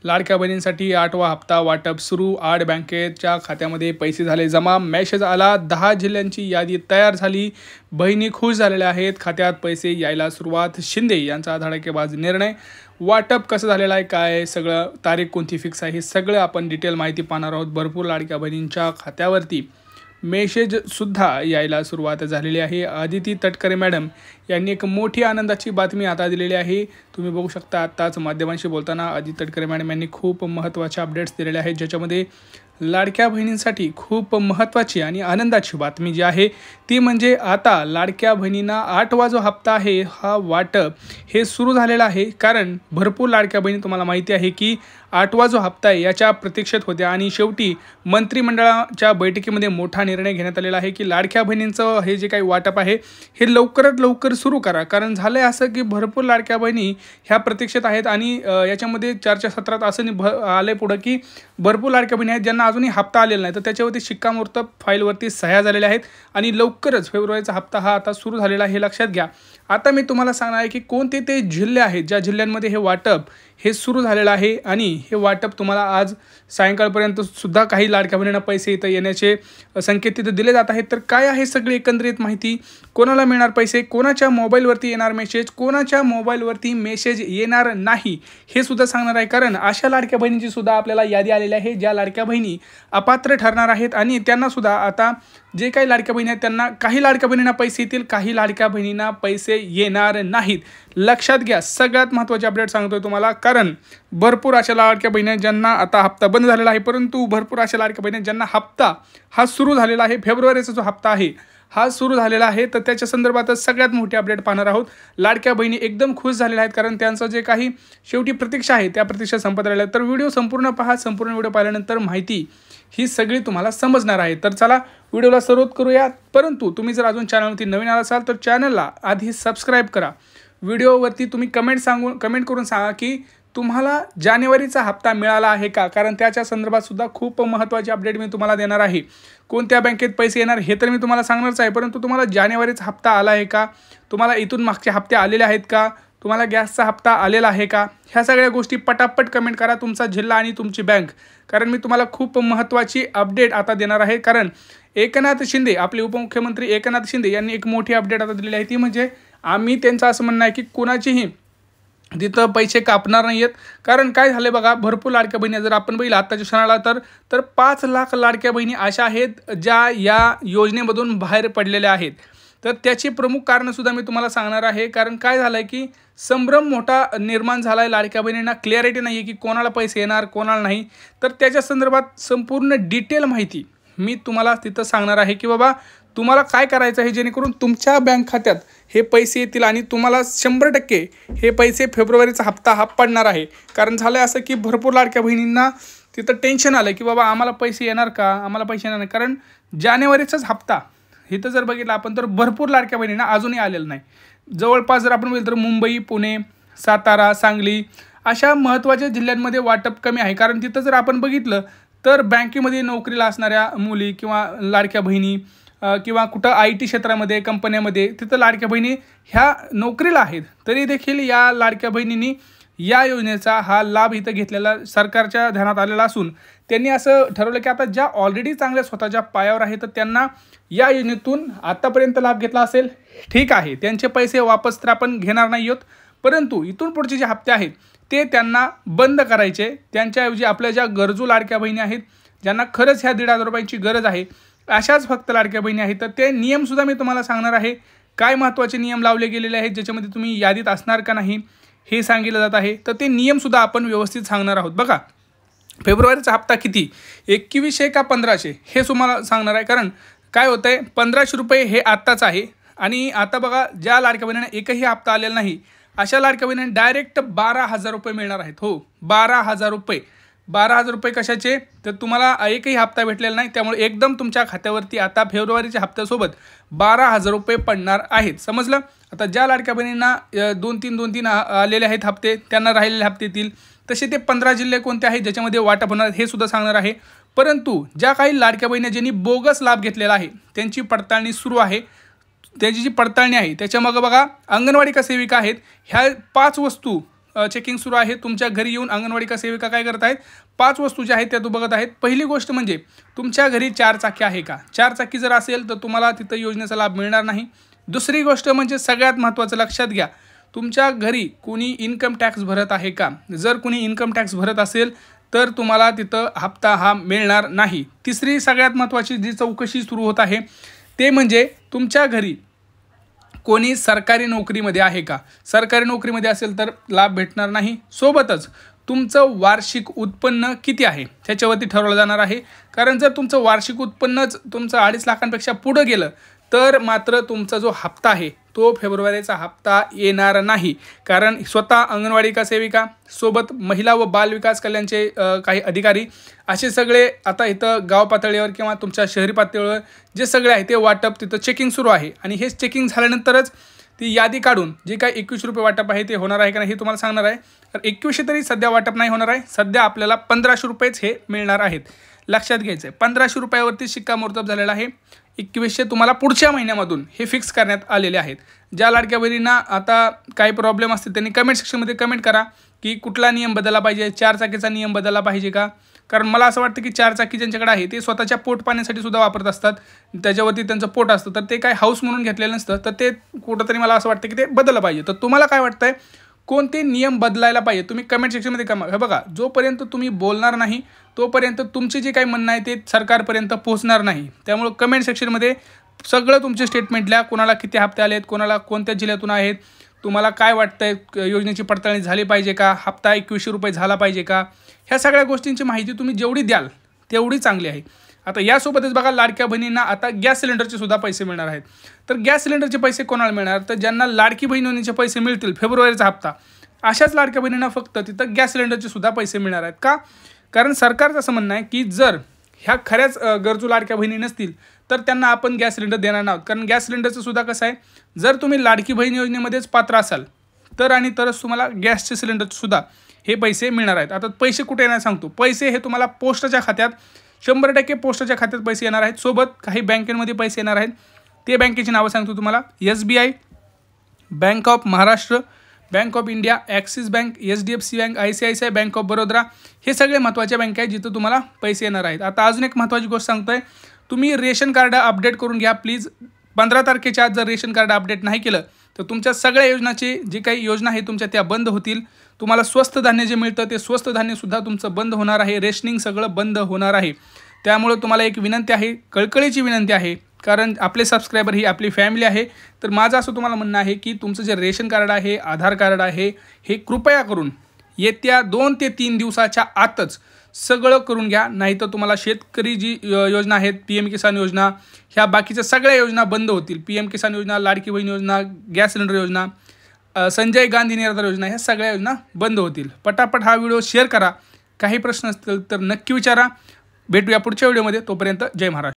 लाडक्या बहिणींसाठी 8वा हप्ता वाटप सुरू। 8 बँकेच्या खात्यामध्ये पैसे झाले जमा। मेसेज आला, 10 जिल्ह्यांची यादी तयार झाली। बहिणी खुश झालेल्या आहेत, खात्यात पैसे यायला सुरुवात। शिंदे यांचा धडाकेबाज निर्णय। वाटप कसं झालेलं आहे, काय सगळं, तारीख कोणती फिक्स आहे, हे सगळं आपण डिटेल माहिती पाहणार आहोत। भरपूर लाडक्या बहिणींच्या खात्यावरती मेसेजसुद्धा यायला सुरुवात झालेली आहे। आदिती तटकरे मॅडम यांनी एक मोठी आनंदाची बातमी आता दिलेली आहे। तुम्ही बघू शकता, आत्ताच माध्यमांशी बोलताना आदिती तटकरे मॅडम यांनी खूप महत्त्वाच्या अपडेट्स दिलेले आहेत, ज्याच्यामध्ये लाडक्या बहिणींसाठी खूप महत्त्वाची आणि आनंदाची बातमी जी आहे ती म्हणजे आता लाडक्या बहिणींना 8वा जो हप्ता आहे हा वाटप हे सुरू झालेला आहे। कारण भरपूर लाडक्या बहिणी, तुम्हाला माहिती आहे की 8वा जो हप्ता आहे याच्या प्रतीक्षेत होत्या आणि शेवटी मंत्रिमंडळाच्या बैठकीमध्ये मोठा निर्णय घेण्यात आलेला आहे की लाडक्या बहिणींचं हे जे काही वाटप आहे हे लवकरात लवकर सुरू करा। कारण झालं आहे असं की भरपूर लाडक्या बहिणी ह्या प्रतीक्षेत आहेत आणि याच्यामध्ये चर्चासत्रात असं आलं पुढं की भरपूर लाडक्या बहिणी आहेत ज्यांना अजूनही हप्ता आलेला नाही, तर त्याच्यावरती शिक्कामोर्तब फाईलवरती सह्या झालेल्या आहेत आणि लवकरच फेब्रुवारीचा हप्ता हा आता सुरू झालेला आहे, हे लक्षात घ्या। आता मी तुम्हाला सांगणार आहे की कोणते ते जिल्हे आहेत ज्या जिल्ह्यांमध्ये हे वाटप हे सुरू झालेलं आहे आणि हे वाटप तुम्हाला आज सायंकाळपर्यंत सुद्धा काही लाडक्या बहिणींना पैसे इथं येण्याचे संकेत तिथे दिले जात आहेत। तर काय आहे सगळी एकंदरीत माहिती, कोणाला मिळणार पैसे, कोणाच्या मोबाईलवरती येणार मेसेज, कोणाच्या मोबाईलवरती मेसेज येणार नाही, हे सुद्धा सांगणार आहे। कारण अशा लाडक्या बहिणींची सुद्धा आपल्याला यादी आलेली आहे ज्या लाडक्या बहिणी अपात्र ठरणार आहेत आणि त्यांना सुद्धा आता जे काही लाडक्या बहिणी आहेत त्यांना काही लाडक्या बहिणींना पैसे येतील, काही लाडक्या बहिणींना पैसे येणार नाहीत। लक्षात घ्या, सगळ्यात महत्त्वाचे अपडेट सांगतोय तुम्हाला, कारण भरपूर अशा लाडक्या बहिणी ज्यांना आता हप्ता बंद झालेला आहे, परंतु भरपूर अशा लाडक्या बहिणी ज्यांना हप्ता हा सुरू झालेला आहे, फेब्रुवारीचा जो हप्ता आहे हा सुरू झालेला आहे, तर त्याच्या संदर्भातच सगळ्यात मोठी अपडेट पाहणार आहोत। लाडक्या बहिणी एकदम खुश झालेल्या आहेत कारण त्यांचं जे काही शेवटी प्रतीक्षा आहे त्या प्रतीक्षा संपत राहिल्या। तर व्हिडिओ संपूर्ण पहा, संपूर्ण व्हिडिओ पाहिल्यानंतर माहिती ही सगळी तुम्हाला समजणार आहे। तर चला व्हिडिओला सुरुवात करूया, परंतु तुम्ही जर अजून चॅनलवरती नवीन आला असाल तर चॅनलला आधी सबस्क्राईब करा। व्हिडिओवरती तुम्ही कमेंट करून सांगा की तुम्हाला जानेवारीचा हप्ता मिळाला आहे का, कारण त्याच्या संदर्भात सुद्धा खूप महत्त्वाची अपडेट मी तुम्हाला देणार आहे। कोणत्या बँकेत पैसे येणार हे तर मी तुम्हाला सांगणारच आहे, परंतु तुम्हाला जानेवारीचा हप्ता आला आहे का, तुम्हाला इथून मागचे हप्ते आलेले आहेत का, तुम्हाला गॅसचा हप्ता आलेला आहे का, ह्या सगळ्या गोष्टी पटापट कमेंट करा, तुमचा जिल्हा आणि तुमची बँक, कारण मी तुम्हाला खूप महत्त्वाची अपडेट आता देणार आहे। कारण एकनाथ शिंदे, आपले उपमुख्यमंत्री एकनाथ शिंदे यांनी एक मोठी अपडेट आता दिलेली आहे, ती म्हणजे आम्ही त्यांचं असं म्हणणं आहे की कोणाचीही तिथं पैसे कापणार नाही आहेत। कारण काय झालं बघा, भरपूर लाडक्या बहिणी जर आपण बघितलं आत्ताच्या क्षणाला तर 5 लाख लाडक्या बहिणी अशा आहेत ज्या या योजनेमधून बाहेर पडलेल्या आहेत। तर त्याची प्रमुख कारणंसुद्धा मी तुम्हाला सांगणार आहे। कारण काय झालं आहे की संभ्रम मोठा निर्माण झाला आहे, लाडक्या बहिणींना क्लॅरिटी नाही आहे की कोणाला पैसे येणार कोणाला नाही। तर त्याच्या संदर्भात संपूर्ण डिटेल माहिती मी तुम्हाला तिथं सांगणार आहे की बाबा तुम्हाला काय करायचं आहे जेणेकरून तुमच्या बँक खात्यात हे पैसे येतील आणि तुम्हाला 100% हे पैसे फेब्रुवारीचा हप्ता हा पडणार आहे। कारण झालं असं की भरपूर लाडक्या बहिणींना तिथं टेन्शन आलं की बाबा आम्हाला पैसे येणार का, आम्हाला पैसे येणार नाही, कारण जानेवारीचाच हप्ता इथं जर बघितलं आपण तर भरपूर लाडक्या बहिणींना अजूनही आलेलं नाही। जवळपास जर आपण बघितलं तर मुंबई, पुणे, सातारा, सांगली अशा महत्त्वाच्या जिल्ह्यांमध्ये वाटप कमी आहे। कारण तिथं जर आपण बघितलं तर बँकेमध्ये नोकरीला असणाऱ्या मुली किंवा लाडक्या बहिणी किंवा कुठं IT क्षेत्रामध्ये, कंपन्यामध्ये तिथं लाडक्या बहिणी ह्या नोकरीला आहेत, तरी देखील या लाडक्या बहिणींनी या योजनेचा हा लाभ इथं घेतलेला सरकारच्या ध्यानात आलेला असून त्यांनी असं ठरवलं की आता ज्या ऑलरेडी चांगल्या स्वतःच्या पायावर आहेत तर त्यांना या योजनेतून आतापर्यंत लाभ घेतला असेल, ठीक आहे, त्यांचे पैसे वापस तर आपण घेणार नाही आहोत, परंतु इथून पुढचे जे हप्ते आहेत ते त्यांना बंद करायचे। त्यांच्याऐवजी आपल्या ज्या गरजू लाडक्या बहिणी आहेत ज्यांना खरंच ह्या 1,500 रुपयांची गरज आहे अशाच फक्त लाडक्या बहिणी आहेत, तर ते नियमसुद्धा मी तुम्हाला सांगणार आहे। काय महत्त्वाचे नियम लावले गेलेले आहेत ज्याच्यामध्ये तुम्ही यादीत असणार का नाही हे सांगितलं जात आहे, तर ते नियमसुद्धा आपण व्यवस्थित सांगणार आहोत। बघा, फेब्रुवारीचा हप्ता किती, 2100 का 1500 हे तुम्हाला सांगणार आहे। कारण काय होतं आहे, 1500 रुपये हे आत्ताच आहे आणि आता बघा ज्या लाडक्या बहिणींना एकही हप्ता आलेला नाही अशा लाडक्या बहिणींना डायरेक्ट 12,000 रुपये मिळणार आहेत। हो, 12,000 रुपये। 12,000 रुपये कशाचे, तर तुम्हाला एकही हप्ता भेटलेला नाही, त्यामुळे एकदम तुमच्या खात्यावरती आता फेब्रुवारीच्या हप्त्यासोबत 12,000 रुपये पडणार आहेत। समजलं। आता ज्या लाडक्या बहिणींना 2-3 आलेले आहेत हप्ते त्यांना राहिलेले हप्ते येतील, तसे ते 15 जिल्हे कोणते आहेत ज्याच्यामध्ये वाटप होणार हे सुद्धा सांगणार आहे। परंतु ज्या काही लाडक्या बहिणी ज्यांनी बोगस लाभ घेतलेला आहे त्यांची पडताळणी सुरू आहे। त्याची जी पडताळणी आहे त्याच्यामागे बघा अंगणवाडी का सेविका आहेत, ह्या 5 वस्तू चेकिंग सुरू आहे. तुमच्या घरी येऊन अंगणवाडी सेविका काय करत आहेत, 5 वस्तू ज्या आहेत त्या तू बघत आहेत. पहिली गोष्ट म्हणजे तुमच्या घरी 4 चाकी आहे का? 4 चाकी जर असेल तर तुम्हाला तिथं योजनेचा लाभ मिळणार नाही. दुसरी गोष्ट म्हणजे सगळ्यात महत्त्वाचं लक्षात घ्या, तुमच्या घरी कोणी इन्कम टॅक्स भरत आहे का? जर कोणी इन्कम टॅक्स भरत असेल तर तुम्हाला तिथं हप्ता हा मिळणार नाही. तिसरी सगळ्यात महत्त्वाची जी चौकशी सुरू होत आहे ते म्हणजे तुमच्या घरी कोणी सरकारी नोकरीमध्ये आहे का? सरकारी नोकरीमध्ये असेल तर लाभ भेटणार नाही. सोबतच तुमचं वार्षिक उत्पन्न किती आहे त्याच्यावरती ठरवलं जाणार आहे. कारण जर तुमचं वार्षिक उत्पन्नच तुमचं 2.5 लाखांपेक्षा पुढं गेलं तर मात्र तुमचा जो हप्ता आहे तो फेब्रुवारीचा हप्ता येणार नाही. कारण स्वतः अंगणवाडी सेविका सोबत महिला व बाल विकास कल्याणचे काही अधिकारी असे सगळे आता इथं गाव पातळीवर किंवा तुमच्या शहरी पातळीवर जे सगळे आहे ते वाटप तिथं चेकिंग सुरू आहे. आणि हे चेकिंग झाल्यानंतरच ती यादी काढून जे काही 21 रुपये वाटप आहे ते होणार आहे का नाही हे तुम्हाला सांगणार आहे. तर 2100 तरी सध्या वाटप नाही होणार आहे. सध्या आपल्याला 1500 रुपयेच हे मिळणार आहेत. लक्षात घ्यायचं आहे, 1500 रुपयावरती शिक्कामोर्तब झालेला आहे. 2100 तुम्हाला पुढच्या महिन्यामधून हे फिक्स करण्यात आलेले आहेत. ज्या लाडक्या बहिणींना आता काही प्रॉब्लेम असतील त्यांनी कमेंट सेक्शनमध्ये कमेंट करा की कुठला नियम बदलला पाहिजे, 4 चाकीचा नियम बदलला पाहिजे का? कारण मला असं वाटतं की 4 चाकी ज्यांच्याकडे आहे ते स्वतःच्या पोट पाण्यासाठी सुद्धा वापरत असतात, त्याच्यावरती त्यांचं पोट असतं, तर ते काय हाऊस म्हणून घेतलेलं नसतं, तर ते कुठंतरी मला असं वाटतं की ते बदललं पाहिजे. तर तुम्हाला काय वाटतंय कोणते नियम बदलायला पाहिजे तुम्ही कमेंट सेक्शनमध्ये हे बघा, जोपर्यंत तुम्ही बोलणार नाही तोपर्यंत तुमचे जे काही म्हणणं आहे ते सरकारपर्यंत पोहोचणार नाही. त्यामुळे कमेंट सेक्शनमध्ये सगळं तुमचे स्टेटमेंट लिहा, कोणाला किती हप्ते आलेत, कोणाला कोणत्या जिल्ह्यातून आहेत, तुम्हाला काय वाटतंय, योजनेची पडताळणी झाली पाहिजे का, हप्ता 2100 रुपये झाला पाहिजे का, ह्या सगळ्या गोष्टींची माहिती तुम्ही जेवढी द्याल तेवढी चांगली आहे. आता यासोबतच बघा लाडक्या बहिणींना आता गॅस सिलेंडरचे सुद्धा पैसे मिळणार आहेत. तर गॅस सिलेंडरचे पैसे कोणाला मिळणार, तर ज्यांना लाडकी बहीण योजनेचे पैसे मिळतील फेब्रुवारीचा हप्ता, अशाच लाडक्या बहिणींना फक्त तिथं गॅस सिलेंडरचे सुद्धा पैसे मिळणार आहेत. का? कारण सरकारचं असं म्हणणं आहे की जर ह्या खऱ्याच गरजू लाडक्या बहिणी नसतील तर त्यांना आपण गॅस सिलेंडर देणार नाहोत. कारण गॅस सिलेंडरचं सुद्धा कसं आहे, जर तुम्ही लाडकी बहीण योजनेमध्येच पात्र असाल तर आणि तरच तुम्हाला गॅसचे सिलेंडरचे सुद्धा हे पैसे मिळणार आहेत. आता पैसे कुठे येणार सांगतो. पैसे हे तुम्हाला पोस्टाच्या खात्यात 100% पोस्टाच्या खात्यात पैसे येणार आहेत. सोबत काही बँकेमध्ये पैसे येणार आहेत. ते बँकेची नावं सांगतो तुम्हाला, SBI, bank of Maharashtra, bank of India, axis bank, HDFC bank, ICICI, bank of Baroda, हे सगळे महत्त्वाचे बँक आहेत जिथं तुम्हाला पैसे येणार आहेत. आता अजून एक महत्त्वाची गोष्ट सांगतोय, तुम्ही रेशन कार्ड अपडेट करून घ्या प्लीज. 15 तारखेच्या आत जर रेशन कार्ड अपडेट नाही केलं तर तुमच्या सगळ्या योजनाची जी काही योजना आहे तुमच्या त्या बंद होतील. तुम्हाला स्वस्त धान्य जे मिळतं ते स्वस्त धान्यसुद्धा तुमचं बंद होणार आहे. रेशनिंग सगळं बंद होणार आहे. त्यामुळे तुम्हाला एक विनंती आहे, कळकळीची विनंती आहे, कारण आपले सबस्क्रायबर ही आपली फॅमिली आहे. तर माझं असं तुम्हाला म्हणणं आहे की तुमचं जे रेशन कार्ड आहे, आधार कार्ड आहे, हे कृपया करून येत्या 2 ते 3 दिवसाच्या आतच सगळं करून घ्या. नाहीतर तुम्हाला शेतकरी जी योजना आहेत, PM किसान योजना, ह्या बाकीच्या सगळ्या योजना बंद होतील. PM किसान योजना, लाडकी बहीण योजना, गॅस सिलेंडर योजना, संजय गांधी निराधार योजना, ह्या सगळ्या योजना बंद होतील. पटापट हा व्हिडिओ शेअर करा. काही प्रश्न असतील तर नक्की विचारा. भेटूया पुढच्या व्हिडिओमध्ये. तोपर्यंत जय महाराष्ट्र.